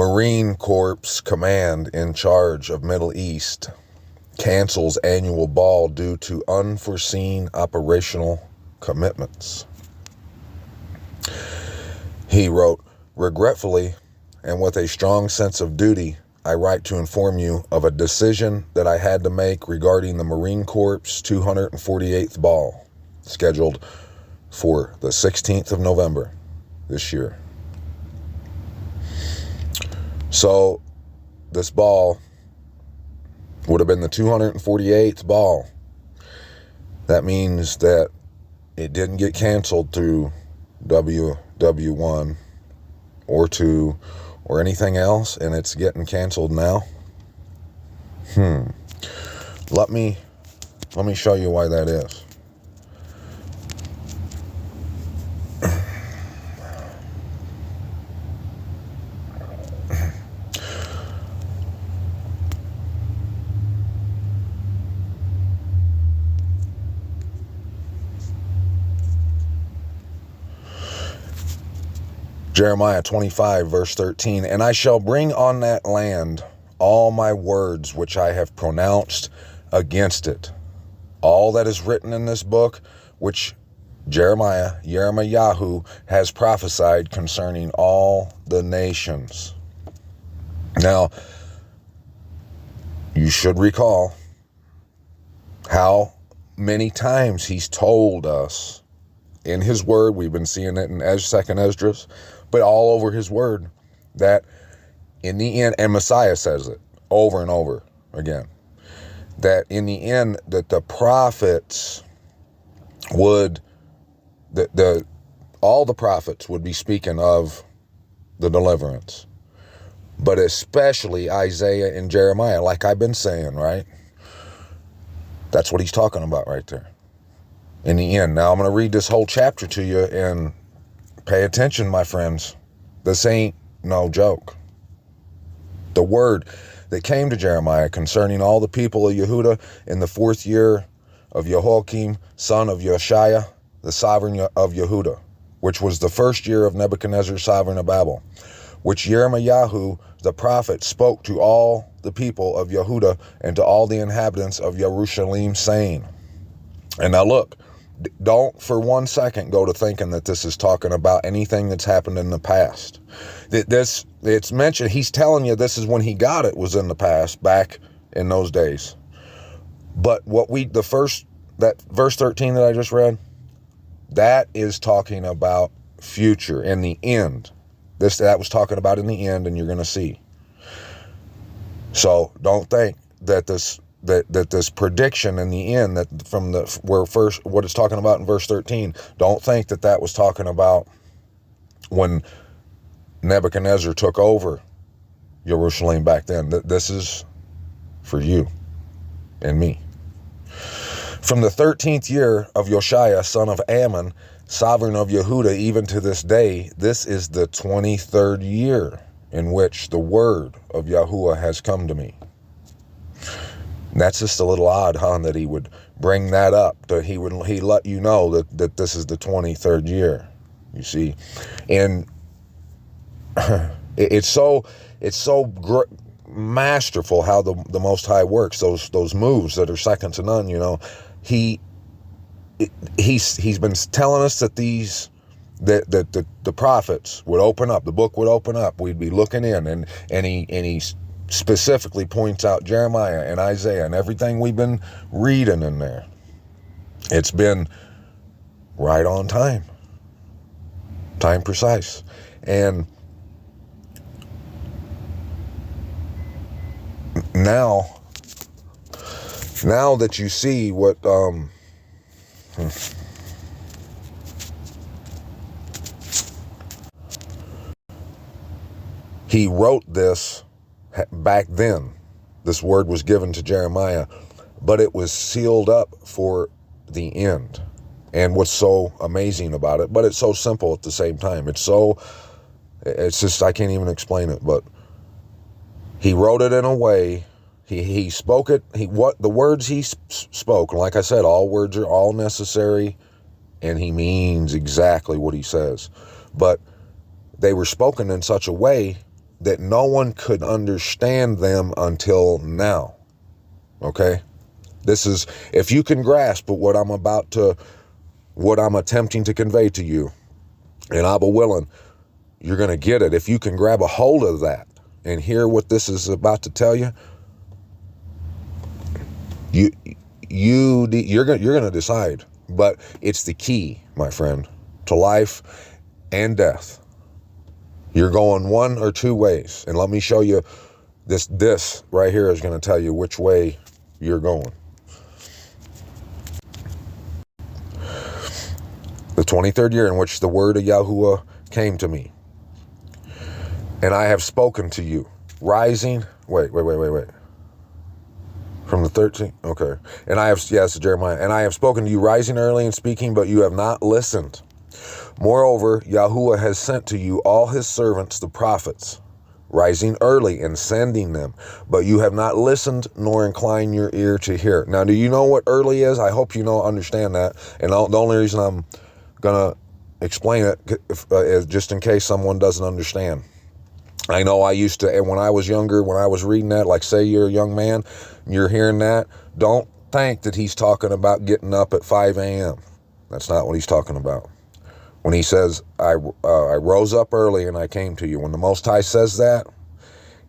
Marine Corps Command in charge of Middle East cancels annual ball due to unforeseen operational commitments. He wrote, "Regretfully, and with a strong sense of duty, I write to inform you of a decision that I had to make regarding the Marine Corps 248th ball, scheduled for the 16th of November this year." So this ball would have been the 248th ball. That means that it didn't get canceled through WW1 or 2 or anything else, and it's getting canceled now. Let me show you why that is. Jeremiah 25, verse 13, "And I shall bring on that land all my words which I have pronounced against it." All that is written in this book, which Yirmiyahu has prophesied concerning all the nations. Now, you should recall how many times he's told us in his word. We've been seeing it in 2nd Esdras, but all over his word, that in the end, and Messiah says it over and over again, that in the end, that the prophets would, all the prophets would be speaking of the deliverance, but especially Isaiah and Jeremiah, like I've been saying, right? That's what he's talking about right there. In the end. Now I'm going to read this whole chapter to you, and pay attention, my friends. This ain't no joke. The word that came to Jeremiah concerning all the people of Yehuda in the 4th year of Jehoiakim, son of Josiah, the sovereign of Yehuda, which was the 1st year of Nebuchadnezzar, sovereign of Babel, which Yirmiyahu the prophet spoke to all the people of Yehuda and to all the inhabitants of Jerusalem, saying. And now look, don't for 1 second go to thinking that this is talking about anything that's happened in the past. It's mentioned, he's telling you this is when he got it, was in the past, back in those days. But that verse 13 that I just read, that is talking about future, in the end. That was talking about in the end, and you're going to see. So don't think that this prediction in the end, that from what it's talking about in verse 13, don't think that was talking about when Nebuchadnezzar took over Jerusalem back then. This is for you and me. From the 13th year of Josiah, son of Ammon, sovereign of Yehuda, even to this day, this is the 23rd year in which the word of Yahuwah has come to me. That's just a little odd, huh, that he would bring that up, that he let you know that this is the 23rd year, you see. And it's so masterful how the Most High works, those moves that are second to none, you know. He's been telling us that the prophets would open up, the book would open up, we'd be looking in, and he specifically points out Jeremiah and Isaiah and everything we've been reading in there. It's been right on time precise. And now that you see what he wrote this back then, this word was given to Jeremiah, but it was sealed up for the end. And what's so amazing about it, but it's so simple at the same time. It's just, I can't even explain it, but he wrote it in a way, he spoke it, the words he spoke, and like I said, all words are all necessary, and he means exactly what he says. But they were spoken in such a way that no one could understand them until now. Okay? This is, if you can grasp what I'm attempting to convey to you, and Abba willing, you're going to get it. If you can grab a hold of that and hear what this is about to tell you, you're going to decide. But it's the key, my friend, to life and death. You're going one or two ways, and let me show you this right here is going to tell you which way you're going. The 23rd year in which the word of Yahuwah came to me, and I have spoken to you, rising, wait. From the 13th, okay. And I have, yes, Jeremiah, and I have spoken to you rising early and speaking, but you have not listened. Moreover, Yahuwah has sent to you all his servants, the prophets, rising early and sending them, but you have not listened nor inclined your ear to hear. Now, do you know what early is? I hope you understand that. And the only reason I'm going to explain it is just in case someone doesn't understand. I know I used to, and when I was younger, when I was reading that, like say you're a young man, you're hearing that, don't think that he's talking about getting up at 5 a.m. That's not what he's talking about. When he says, I rose up early and I came to you, when the Most High says that,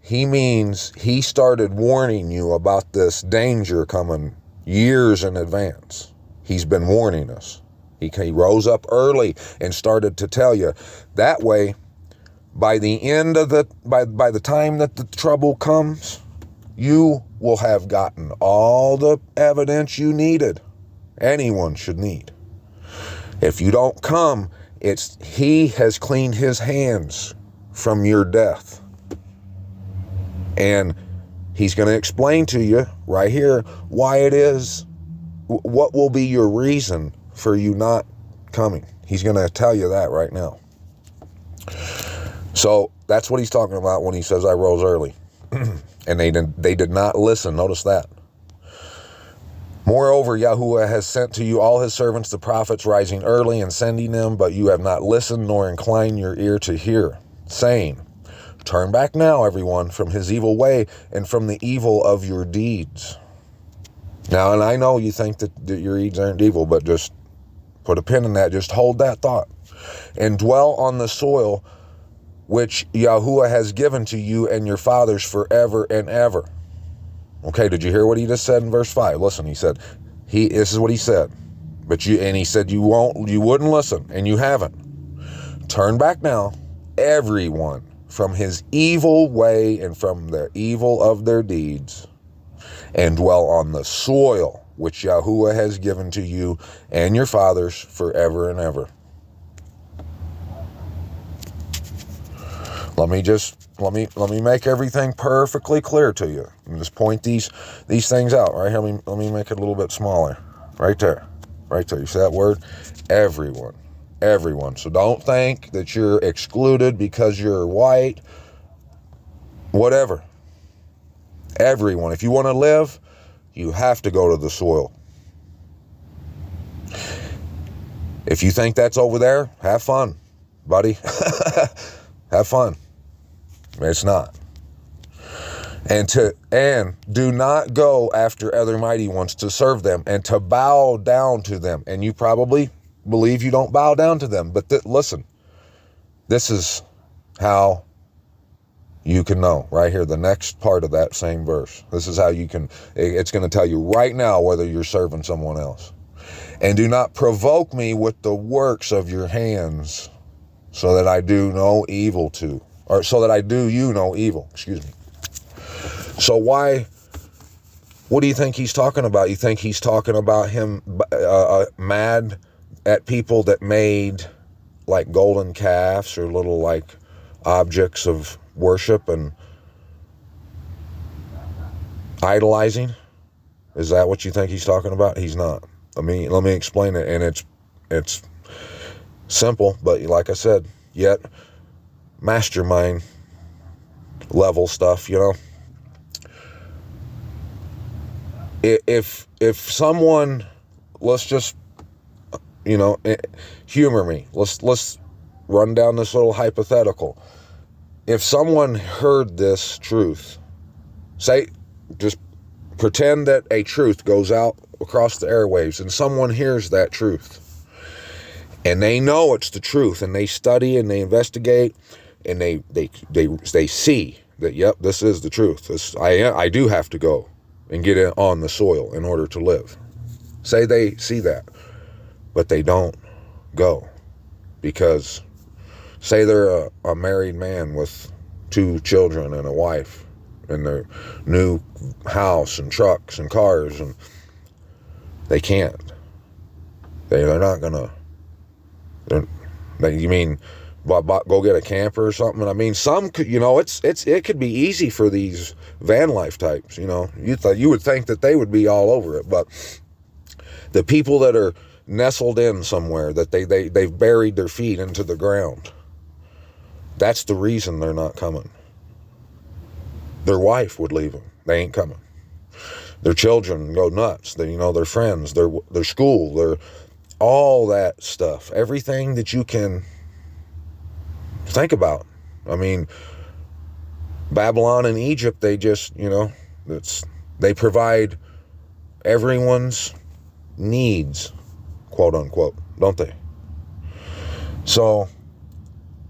he means he started warning you about this danger coming years in advance. He's been warning us. He rose up early and started to tell you. That way, by the end of by the time that the trouble comes, you will have gotten all the evidence you needed. Anyone should need. If you don't come, he has cleaned his hands from your death. And he's going to explain to you right here why it is, what will be your reason for you not coming. He's going to tell you that right now. So that's what he's talking about when he says I rose early. And they did not listen. Notice that. Moreover, Yahuwah has sent to you all his servants, the prophets, rising early and sending them, but you have not listened nor inclined your ear to hear, saying, turn back now, everyone, from his evil way and from the evil of your deeds. Now, and I know you think that your deeds aren't evil, but just put a pin in that. Just hold that thought. And dwell on the soil which Yahuwah has given to you and your fathers forever and ever. Okay, did you hear what he just said in verse 5? Listen, he said, this is what he said. And he said you wouldn't listen, and you haven't. Turn back now, everyone, from his evil way and from the evil of their deeds, and dwell on the soil which Yahuwah has given to you and your fathers forever and ever. Let me make everything perfectly clear to you. And just point these things out right here. Let me make it a little bit smaller. Right there. You see that word? Everyone. So don't think that you're excluded because you're white. Whatever. Everyone. If you want to live, you have to go to the soil. If you think that's over there, have fun, buddy. Have fun. It's not. And do not go after other mighty ones to serve them and to bow down to them. And you probably believe you don't bow down to them. But listen, this is how you can know right here, the next part of that same verse. This is how you can, it's going to tell you right now whether you're serving someone else. And do not provoke me with the works of your hands, so that I do no evil to, or so that I do you no evil, excuse me. So what do you think he's talking about? You think he's talking about him mad at people that made like golden calves or little like objects of worship and idolizing? Is that what you think he's talking about? He's not. Let me explain it, and it's simple, but like I said, yet mastermind level stuff, you know. If someone, let's just, you know, humor me. Let's run down this little hypothetical. if someone heard this truth, say, just pretend that a truth goes out across the airwaves and someone hears that truth and they know it's the truth and they study and they investigate and they see that, yep, this is the truth. I do have to go and get it on the soil in order to live. Say they see that, but they don't go because say they're a married man with 2 children and a wife and their new house and trucks and cars, and they can't. They're not gonna. You mean go get a camper or something? I mean, some could, it could be easy for these van life types. You would think that they would be all over it, but the people that are nestled in somewhere, that they've buried their feet into the ground, that's the reason they're not coming. Their wife would leave them. They ain't coming. Their children go nuts. Their friends, their school, their all that stuff. Everything that you can think about. I mean, Babylon and Egypt, they just, they provide everyone's needs, quote unquote, don't they? So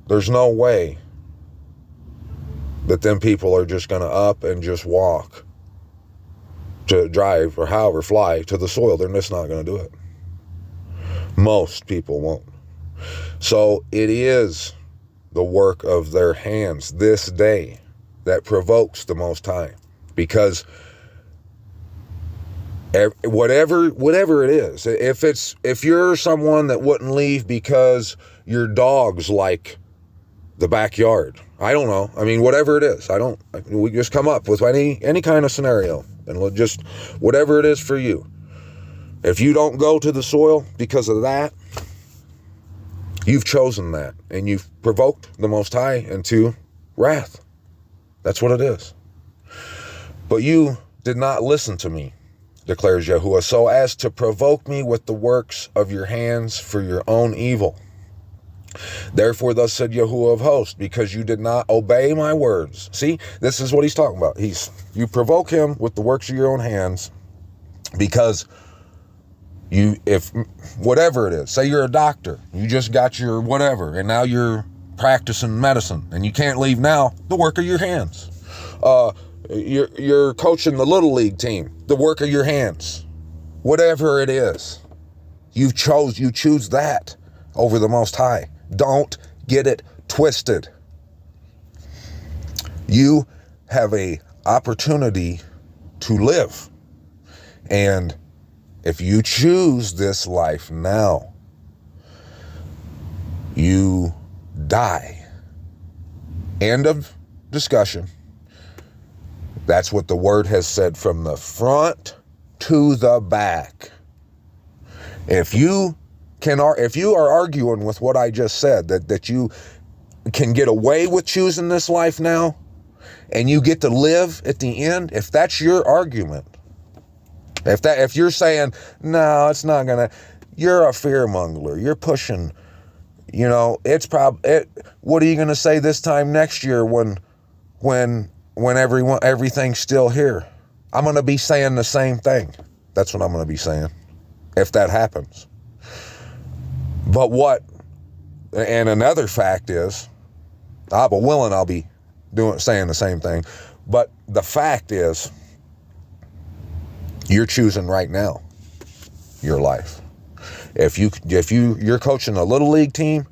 there's no way that them people are just going to up and just walk to drive or however fly to the soil. They're just not going to do it. Most people won't. So it is the work of their hands this day that provokes the Most High, because whatever it is, if you're someone that wouldn't leave because your dog's like the backyard, I don't know. I mean, whatever it is, we just come up with any kind of scenario and just whatever it is for you. If you don't go to the soil because of that, you've chosen that and you've provoked the Most High into wrath. That's what it is. But you did not listen to me, declares Yahuwah, so as to provoke me with the works of your hands for your own evil. Therefore, thus said Yahuwah of hosts, because you did not obey my words. See, this is what he's talking about. You provoke him with the works of your own hands because if whatever it is, say you're a doctor, you just got your whatever, and now you're practicing medicine, and you can't leave now, the work of your hands. You're coaching the little league team, the work of your hands. Whatever it is, you choose that over the Most High. Don't get it twisted. You have a opportunity to live, and if you choose this life now, you die. End of discussion. That's what the word has said from the front to the back. If you are arguing with what I just said, that you can get away with choosing this life now and you get to live at the end, if that's your argument, if you're saying, no, it's not gonna, you're a fearmonger, you're pushing, it's what are you gonna say this time next year when everything's still here? I'm gonna be saying the same thing. That's what I'm gonna be saying if that happens. But and another fact is, but willing, I'll be saying the same thing. But the fact is, you're choosing right now your life. If you're coaching a little league team,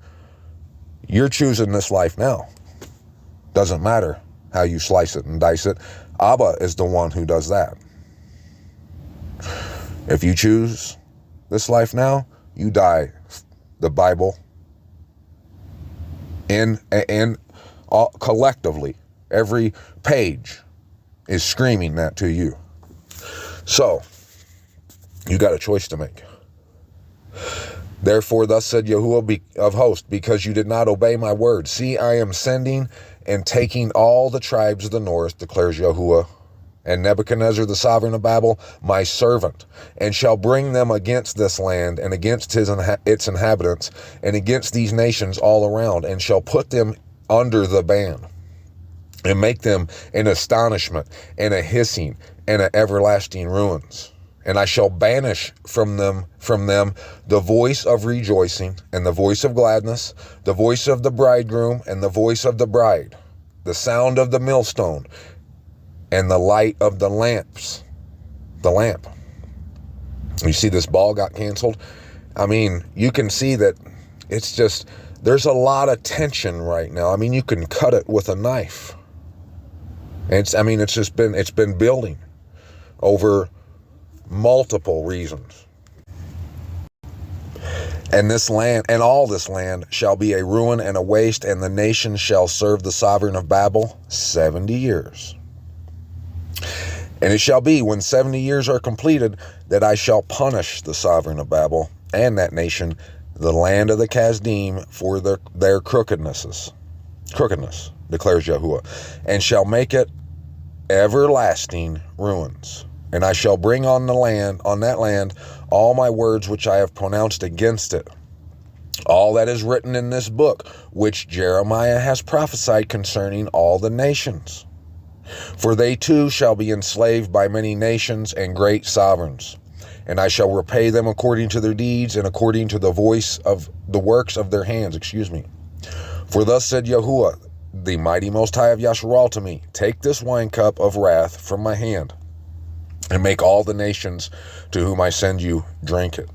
you're choosing this life now. Doesn't matter how you slice it and dice it. Abba is the one who does that. If you choose this life now, you die. The Bible and collectively, every page is screaming that to you. So, you got a choice to make. Therefore, thus said Yahuwah of hosts, because you did not obey my word. See, I am sending and taking all the tribes of the north, declares Yahuwah, and Nebuchadnezzar, the sovereign of Babel, my servant, and shall bring them against this land and against its inhabitants and against these nations all around, and shall put them under the ban. and make them an astonishment and a hissing and an everlasting ruins. And I shall banish from them the voice of rejoicing and the voice of gladness, the voice of the bridegroom and the voice of the bride, the sound of the millstone and the light of the lamps. The lamp. You see this ball got canceled? I mean, you can see that it's just, there's a lot of tension right now. I mean, you can cut it with a knife. It's been building over multiple reasons. And this land and all this land shall be a ruin and a waste, and the nation shall serve the sovereign of Babel 70 years. And it shall be when 70 years are completed that I shall punish the sovereign of Babel and that nation, the land of the Kasdim, for their crookedness, declares Yahuwah, and shall make it everlasting ruins. And I shall bring on that land, all my words which I have pronounced against it, all that is written in this book, which Jeremiah has prophesied concerning all the nations. For they too shall be enslaved by many nations and great sovereigns. And I shall repay them according to their deeds and according to the voice of the works of their hands. For thus said Yahuwah, the mighty Most High of Yasharal, to me, take this wine cup of wrath from my hand, and make all the nations to whom I send you drink it.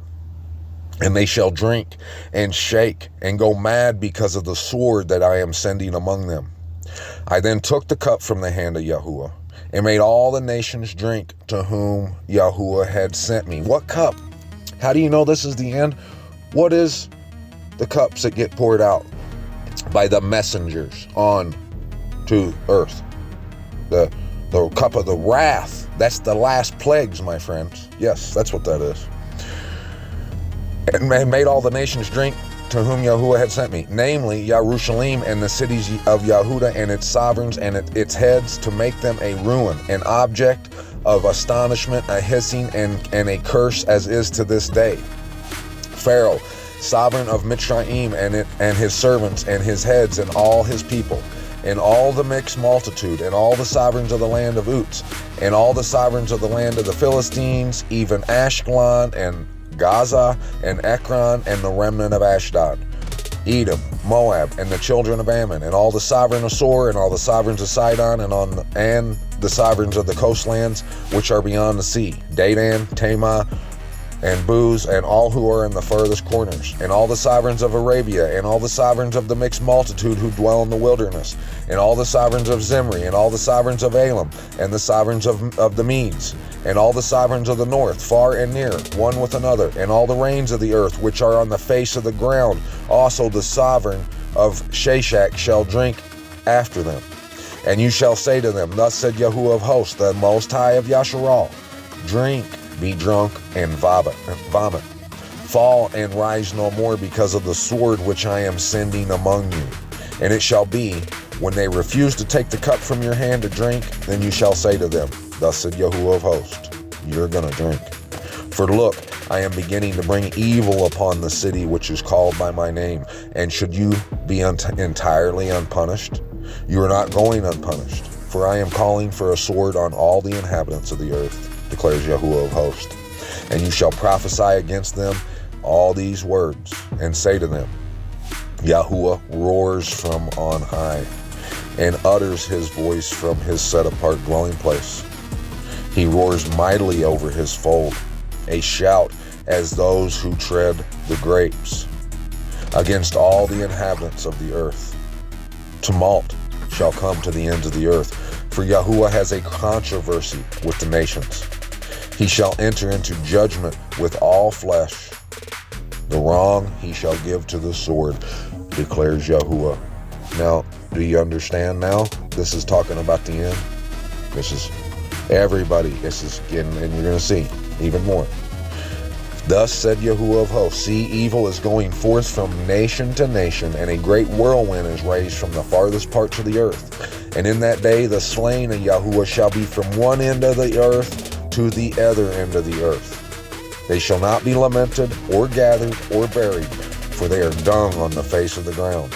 And they shall drink and shake and go mad because of the sword that I am sending among them. I then took the cup from the hand of Yahuwah and made all the nations drink to whom Yahuwah had sent me. What cup? How do you know this is the end? What is the cups that get poured out by the messengers on to earth? The cup of the wrath. That's the last plagues, my friends. Yes, that's what that is. And made all the nations drink to whom Yahuwah had sent me, namely Yerushalayim and the cities of Yehuda and its sovereigns and its heads, to make them a ruin, an object of astonishment, a hissing, and a curse, as is to this day. Pharaoh, sovereign of Mitzrayim, and his servants and his heads and all his people, and all the mixed multitude, and all the sovereigns of the land of Uz, and all the sovereigns of the land of the Philistines, even Ashkelon and Gaza and Ekron and the remnant of Ashdod, Edom, Moab, and the children of Ammon, and all the sovereign of Sor, and all the sovereigns of Sidon, and the sovereigns of the coastlands which are beyond the sea, Dedan, Tamah, and Booz, and all who are in the furthest corners, and all the sovereigns of Arabia, and all the sovereigns of the mixed multitude who dwell in the wilderness, and all the sovereigns of Zimri, and all the sovereigns of Elam, and the sovereigns of the Medes, and all the sovereigns of the north, far and near, one with another, and all the reigns of the earth which are on the face of the ground. Also the sovereign of Sheshach shall drink after them. And you shall say to them, thus said Yahuwah of hosts, the Most High of Yasharal, drink, be drunk, and vomit. Fall and rise no more because of the sword which I am sending among you. And it shall be, when they refuse to take the cup from your hand to drink, then you shall say to them, thus said Yahuwah of hosts, you're going to drink. For look, I am beginning to bring evil upon the city which is called by my name. And should you be entirely unpunished? You are not going unpunished. For I am calling for a sword on all the inhabitants of the earth, declares Yahuwah of hosts. And you shall prophesy against them all these words, and say to them, Yahuwah roars from on high, and utters his voice from his set-apart dwelling place. He roars mightily over his fold, a shout as those who tread the grapes, against all the inhabitants of the earth. Tumult shall come to the ends of the earth, for Yahuwah has a controversy with the nations. He shall enter into judgment with all flesh. The wrong he shall give to the sword, declares Yahuwah. Now, do you understand now? This is talking about the end. This is everybody. This is getting, and you're going to see even more. Thus said Yahuwah of hosts, see, evil is going forth from nation to nation, and a great whirlwind is raised from the farthest parts of the earth. And in that day the slain of Yahuwah shall be from one end of the earth to the other end of the earth. They shall not be lamented, or gathered, or buried, for they are dung on the face of the ground.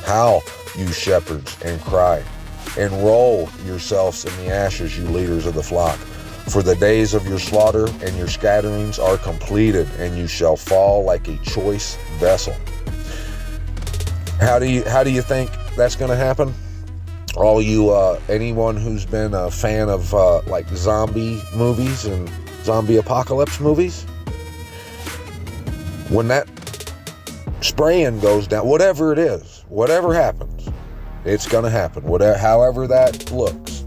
Howl, you shepherds, and cry. and roll yourselves in the ashes, you leaders of the flock. For the days of your slaughter and your scatterings are completed, and you shall fall like a choice vessel. How do you think that's going to happen? All you, anyone who's been a fan of like zombie movies and zombie apocalypse movies, when that spraying goes down, whatever it is, whatever happens, it's going to happen. Whatever, however that looks.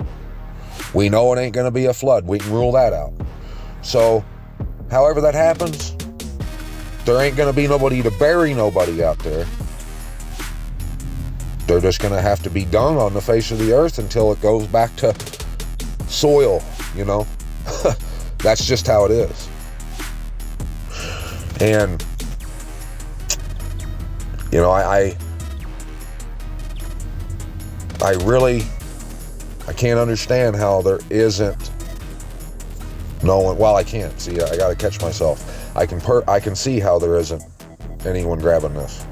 We know it ain't going to be a flood. We can rule that out. So, however that happens, there ain't going to be nobody to bury nobody out there. They're just going to have to be dung on the face of the earth until it goes back to soil, you know. That's just how it is. And, you know, I can't understand how there isn't no one. Well, I can't. See, I got to catch myself. I can see how there isn't anyone grabbing this.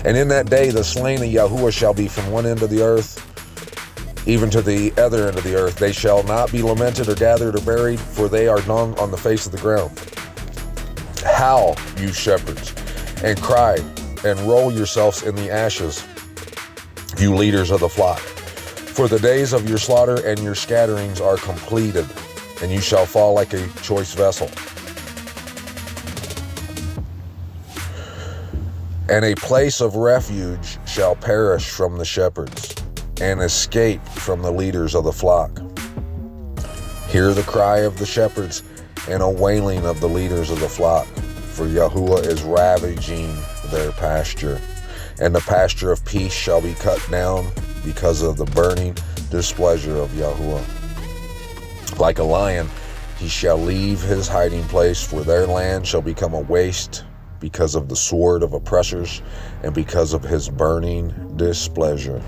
And in that day, the slain of Yahuwah shall be from one end of the earth, even to the other end of the earth. They shall not be lamented or gathered or buried, for they are dung on the face of the ground. Howl, you shepherds, and cry, and roll yourselves in the ashes, you leaders of the flock. For the days of your slaughter and your scatterings are completed, and you shall fall like a choice vessel. And a place of refuge shall perish from the shepherds, and escape from the leaders of the flock. Hear the cry of the shepherds, and a wailing of the leaders of the flock, for Yahuwah is ravaging their pasture, and the pasture of peace shall be cut down because of the burning displeasure of Yahuwah. Like a lion, he shall leave his hiding place, for their land shall become a waste because of the sword of oppressors and because of his burning displeasure.